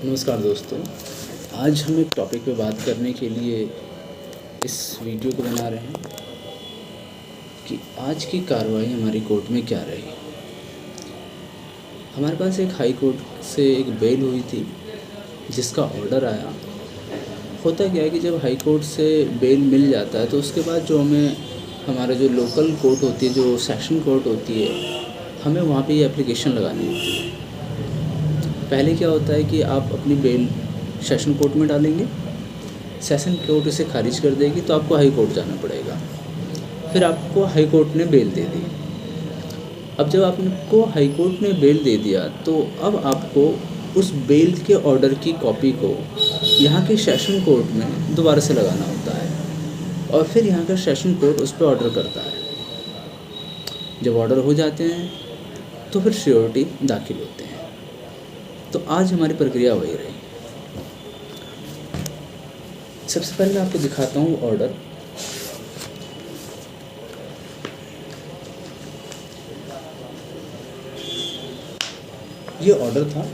नमस्कार दोस्तों। आज हम एक टॉपिक पे बात करने के लिए इस वीडियो को बना रहे हैं कि आज की कार्रवाई हमारी कोर्ट में क्या रही। हमारे पास एक हाई कोर्ट से एक बेल हुई थी जिसका ऑर्डर आया। होता क्या है कि जब हाई कोर्ट से बेल मिल जाता है तो उसके बाद जो हमारा जो लोकल कोर्ट होती है, जो सेशन कोर्ट होती है, हमें वहाँ पे ये एप्लीकेशन लगानी होती है। पहले क्या होता है कि आप अपनी बेल सेशन कोर्ट में डालेंगे, सेशन कोर्ट इसे खारिज कर देगी तो आपको हाई कोर्ट जाना पड़ेगा। फिर आपको हाई कोर्ट ने बेल दे दी। अब जब आपको हाई कोर्ट ने बेल दे दिया तो अब आपको उस बेल के ऑर्डर की कॉपी को यहाँ के सेशन कोर्ट में दोबारा से लगाना होता है और फिर यहाँ का सेशन कोर्ट उस पर ऑर्डर करता है। जब ऑर्डर हो जाते हैं तो फिर श्योरिटी दाखिल होते हैं। तो आज हमारी प्रक्रिया वही रही। सबसे पहले मैं आपको दिखाता हूँ ऑर्डर। ये ऑर्डर था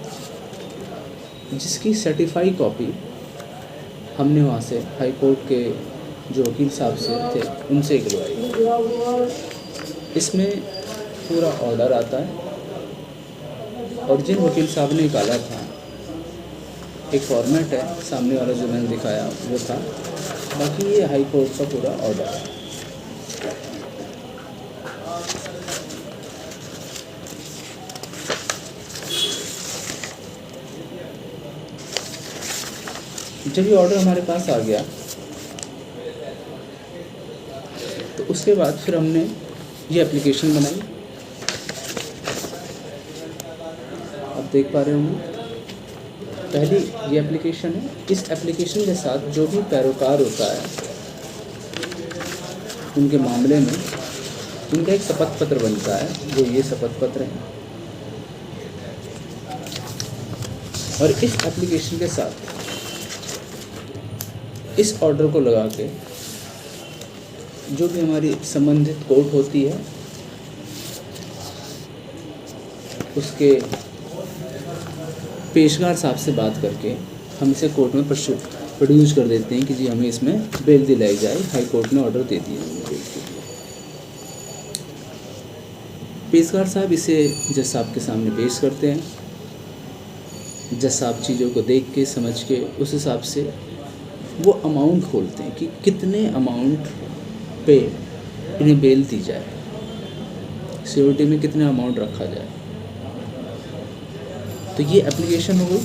जिसकी सर्टिफाई कॉपी हमने वहाँ से हाई कोर्ट के जो वकील साहब से थे उनसे निकलवाई। इसमें पूरा ऑर्डर आता है और जिन वकील साहब ने निकाला था एक फॉर्मेट है, सामने वाला जो मैंने दिखाया वो था। बाकी ये हाई कोर्ट का पूरा ऑर्डर है। जब ये ऑर्डर हमारे पास आ गया तो उसके बाद फिर हमने ये एप्लीकेशन बनाई। आप देख पा रहे होंगे पहली ये एप्लीकेशन है। इस एप्लीकेशन के साथ जो भी पैरोकार होता है उनके मामले में उनका एक शपथ पत्र बनता है, वो ये शपथ पत्र है। और इस एप्लीकेशन के साथ इस ऑर्डर को लगा के जो भी हमारी संबंधित कोर्ट होती है उसके पेशकार साहब से बात करके हम इसे कोर्ट में प्रोड्यूस कर देते हैं कि जी हमें इसमें बेल दिलाई जाए। हाई कोर्ट ने ऑर्डर दे दिया बेल के लिए। पेशकार साहब इसे जज साहब के सामने पेश करते हैं। जज साहब चीज़ों को देख के समझ के उस हिसाब से वो अमाउंट खोलते हैं कि कितने अमाउंट पे इन्हें बेल दी जाए, सिक्योरिटी में कितना अमाउंट रखा जाए। तो ये एप्लीकेशन हो गई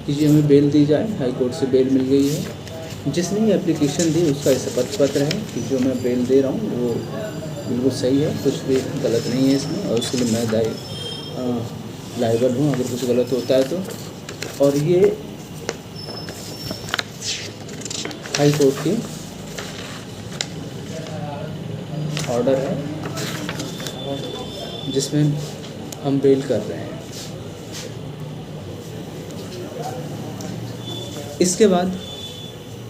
कि जी हमें बेल दी जाए, हाई कोर्ट से बेल मिल गई है। जिसने ये एप्लीकेशन दी उसका ये शपथ पत्र है कि जो मैं बेल दे रहा हूँ वो बिल्कुल सही है, कुछ भी गलत नहीं है इसमें, और उसके लिए मैं लायबल हूँ अगर कुछ गलत होता है तो। और ये हाई कोर्ट की ऑर्डर है जिसमें हम बेल कर रहे हैं। इसके बाद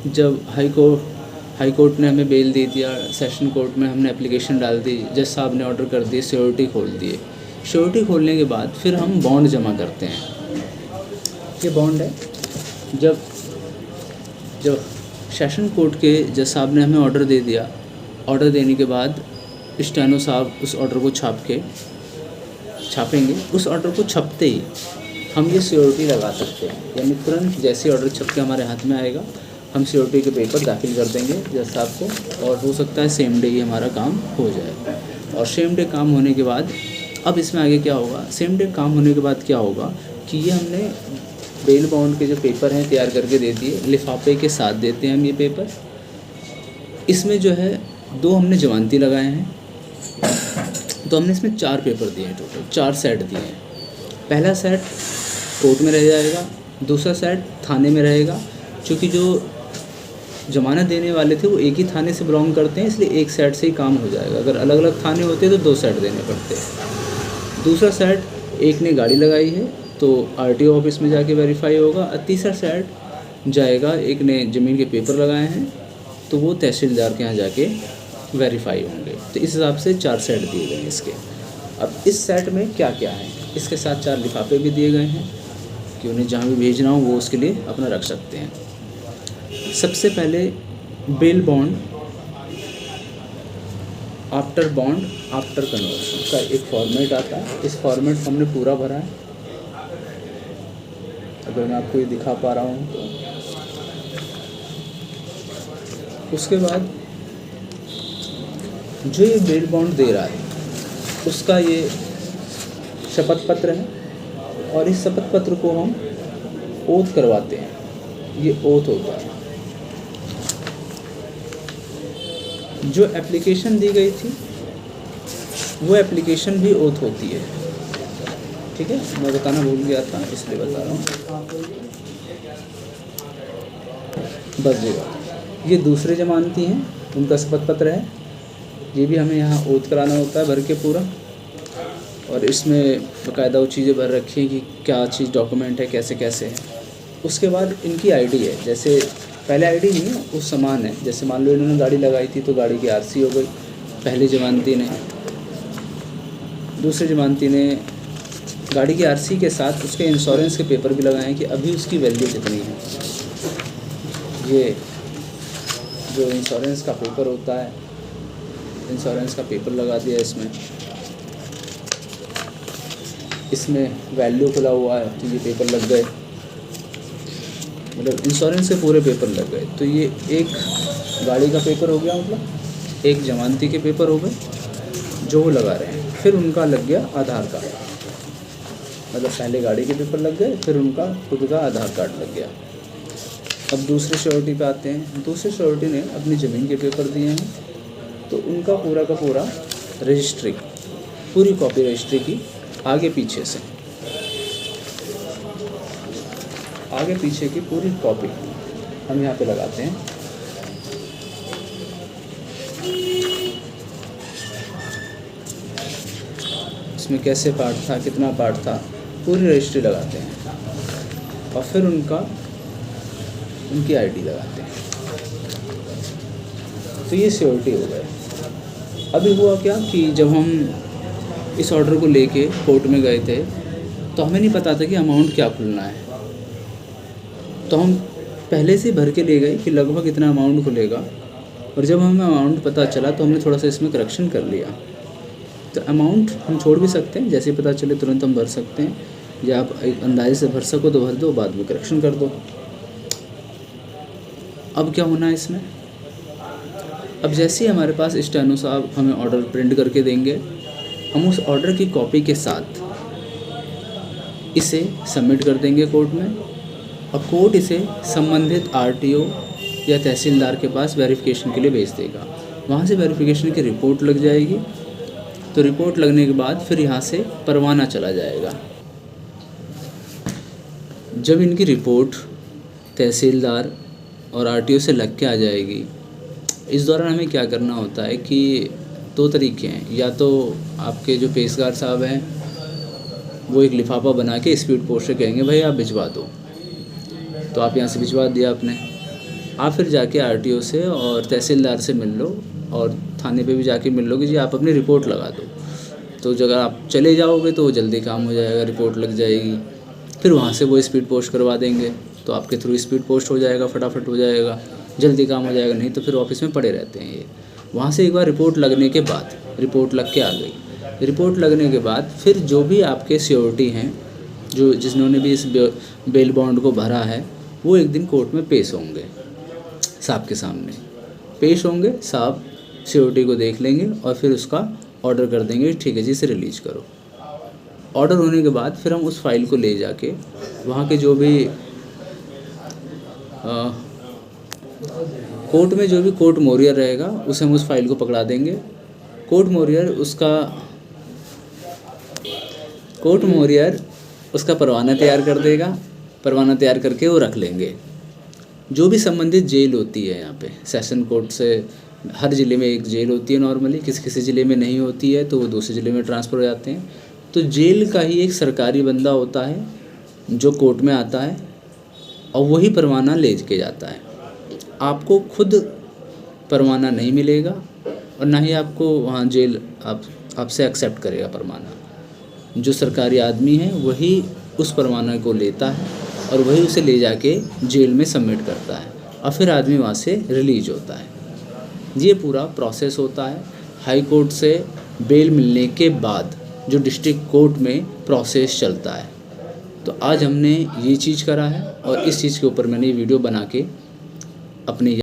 जब हाई कोर्ट ने हमें बेल दे दिया, सेशन कोर्ट में हमने एप्लीकेशन डाल दी, जज साहब ने ऑर्डर कर दिए, सिक्योरिटी खोल दिए। सिक्योरिटी खोलने के बाद फिर हम बॉन्ड जमा करते हैं। ये बॉन्ड है। जब सेशन कोर्ट के जज साहब ने हमें ऑर्डर दे दिया, ऑर्डर देने के बाद स्टेनो साहब उस ऑर्डर को छापेंगे। उस ऑर्डर को छपते ही हम ये सिक्योरिटी लगा सकते हैं, यानी तुरंत जैसे ऑर्डर छप के हमारे हाथ में आएगा हम सिक्योरिटी के पेपर दाखिल कर देंगे जज साहब को, और हो सकता है सेम डे ही हमारा काम हो जाए। और सेम डे काम होने के बाद अब इसमें आगे क्या होगा, सेम डे काम होने के बाद क्या होगा कि ये हमने बेल बॉन्ड के जो पेपर हैं तैयार करके दे दिए, लिफाफे के साथ देते हैं हम ये पेपर। इसमें जो है 2 हमने जमानती लगाए हैं, तो हमने इसमें 4 पेपर दिए हैं, टोटल 4 सेट दिए हैं। पहला सेट कोर्ट में रह जाएगा, दूसरा सेट थाने में रहेगा। क्योंकि जो जमानत देने वाले थे वो एक ही थाने से बिलोंग करते हैं, इसलिए एक सेट से ही काम हो जाएगा। अगर अलग अलग थाने होते तो 2 सेट देने पड़ते हैं। दूसरा सेट एक ने गाड़ी लगाई है तो आरटीओ ऑफिस में जाके वेरीफाई होगा। और तीसरा सेट जाएगा, एक ने ज़मीन के पेपर लगाए हैं तो वो तहसीलदार के यहाँ जाके वेरीफाई होंगे। तो इस हिसाब से 4 सेट दिए गए हैं इसके। अब इस सेट में क्या क्या है, इसके साथ 4 लिफाफे भी दिए गए हैं कि उन्हें जहाँ भी भेजना हो वो उसके लिए अपना रख सकते हैं। सबसे पहले बेल बॉन्ड आफ्टर कन्वर्शन का एक फॉर्मेट आता है। इस फॉर्मेट हमने पूरा भरा है, अगर मैं आपको ये दिखा पा रहा हूँ तो। उसके बाद जो ये बेल बॉन्ड दे रहा है उसका ये शपथ पत्र है, और इस शपथ पत्र को हम ओथ करवाते हैं, ये ओथ होता है। जो एप्लीकेशन दी गई थी वो एप्लीकेशन भी ओथ होती है, ठीक है। मैं बताना भूल गया था इसलिए बता रहा हूँ, बस जी। ये दूसरे जमानती हैं, उनका शपथ पत्र है, ये भी हमें यहाँ ओथ कराना होता है भर के पूरा। और इसमें बाकायदा वो चीज़ें भर रखी हैं कि क्या चीज़ डॉक्यूमेंट है, कैसे कैसे है। उसके बाद इनकी आईडी है, जैसे पहले आईडी नहीं है, उस समान है। जैसे मान लो इन्होंने गाड़ी लगाई थी तो गाड़ी की आरसी हो गई पहली जमानती ने, दूसरी जमानती ने गाड़ी की आरसी के साथ उसके इंश्योरेंस के पेपर भी लगाए हैं कि अभी उसकी वैल्यू कितनी है। ये जो इंश्योरेंस का पेपर होता है, इंश्योरेंस का पेपर लगा दिया इसमें वैल्यू खुला हुआ है तो ये पेपर लग गए, मतलब इंश्योरेंस के पूरे पेपर लग गए। तो ये एक गाड़ी का पेपर हो गया, मतलब एक जमानती के पेपर हो गए जो वो लगा रहे हैं। फिर उनका लग गया आधार कार्ड, मतलब पहले गाड़ी के पेपर लग गए, फिर उनका खुद का आधार कार्ड लग गया। अब दूसरे श्योरिटी पे आते हैं। दूसरे श्योरिटी ने अपनी ज़मीन के पेपर दिए हैं, तो उनका पूरा का पूरा रजिस्ट्री, पूरी कॉपी रजिस्ट्री की आगे पीछे से, आगे पीछे की पूरी कॉपी हम यहाँ पे लगाते हैं। इसमें कैसे पार्ट था, कितना पार्ट था, पूरी रजिस्ट्री लगाते हैं। और फिर उनकी आईडी लगाते हैं। तो ये श्योरिटी हो गए। अभी हुआ क्या कि जब हम इस ऑर्डर को लेके कोर्ट में गए थे तो हमें नहीं पता था कि अमाउंट क्या खुलना है। तो हम पहले से भर के ले गए कि लगभग इतना अमाउंट खुलेगा, और जब हमें अमाउंट पता चला तो हमने थोड़ा सा इसमें करेक्शन कर लिया। तो अमाउंट हम छोड़ भी सकते हैं, जैसे पता चले तुरंत हम भर सकते हैं, या आप एक अंदाजे से भर सको तो भर दो, बाद में करेक्शन कर दो। अब क्या होना है इसमें, अब जैसे ही हमारे पास स्टेनो साहब हमें ऑर्डर प्रिंट करके देंगे, हम उस ऑर्डर की कॉपी के साथ इसे सबमिट कर देंगे कोर्ट में, और कोर्ट इसे संबंधित आरटीओ या तहसीलदार के पास वेरिफिकेशन के लिए भेज देगा। वहाँ से वेरिफिकेशन की रिपोर्ट लग जाएगी। तो रिपोर्ट लगने के बाद फिर यहाँ से परवाना चला जाएगा। जब इनकी रिपोर्ट तहसीलदार और आरटीओ से लग के आ जाएगी, इस दौरान हमें क्या करना होता है कि दो तरीके हैं। या तो आपके जो पेशकार साहब हैं वो एक लिफाफा बना के स्पीड पोस्ट से कहेंगे भाई आप भिजवा दो, तो आप यहाँ से भिजवा दिया आपने। आप फिर जाके आरटीओ से और तहसीलदार से मिल लो, और थाने पे भी जाके मिल लो कि जी आप अपनी रिपोर्ट लगा दो। तो अगर आप चले जाओगे तो जल्दी काम हो जाएगा, रिपोर्ट लग जाएगी। फिर वहाँ से वो स्पीड पोस्ट करवा देंगे, तो आपके थ्रू स्पीड पोस्ट हो जाएगा, फटाफट हो जाएगा, जल्दी काम हो जाएगा। नहीं तो फिर ऑफिस में पड़े रहते हैं ये। वहाँ से एक बार रिपोर्ट लगने के बाद, रिपोर्ट लग के आ गई, रिपोर्ट लगने के बाद फिर जो भी आपके श्योरिटी हैं, जो जिन्होंने भी इस बेल बॉन्ड को भरा है, वो एक दिन कोर्ट में पेश होंगे, साहब के सामने पेश होंगे। साहब श्योरिटी को देख लेंगे और फिर उसका ऑर्डर कर देंगे, ठीक है जी इसे रिलीज करो। ऑर्डर होने के बाद फिर हम उस फाइल को ले जाके वहाँ के जो भी कोर्ट में जो भी कोर्ट मोरियर रहेगा उसे हम उस फाइल को पकड़ा देंगे। कोर्ट मोरियर उसका परवाना तैयार कर देगा। परवाना तैयार करके वो रख लेंगे। जो भी संबंधित जेल होती है, यहाँ पे सेशन कोर्ट से हर ज़िले में एक जेल होती है नॉर्मली, किसी ज़िले में नहीं होती है तो वो दूसरे ज़िले में ट्रांसफ़र हो जाते हैं। तो जेल का ही एक सरकारी बंदा होता है जो कोर्ट में आता है और वही परवाना ले के जाता है। आपको खुद परवाना नहीं मिलेगा और ना ही आपको वहाँ जेल आपसे एक्सेप्ट करेगा परवाना। जो सरकारी आदमी है वही उस परवाने को लेता है और वही उसे ले जाके जेल में सबमिट करता है और फिर आदमी वहाँ से रिलीज होता है। ये पूरा प्रोसेस होता है हाई कोर्ट से बेल मिलने के बाद जो डिस्ट्रिक्ट कोर्ट में प्रोसेस चलता है। तो आज हमने ये चीज़ करा है और इस चीज़ के ऊपर मैंने ये वीडियो बना के अपनी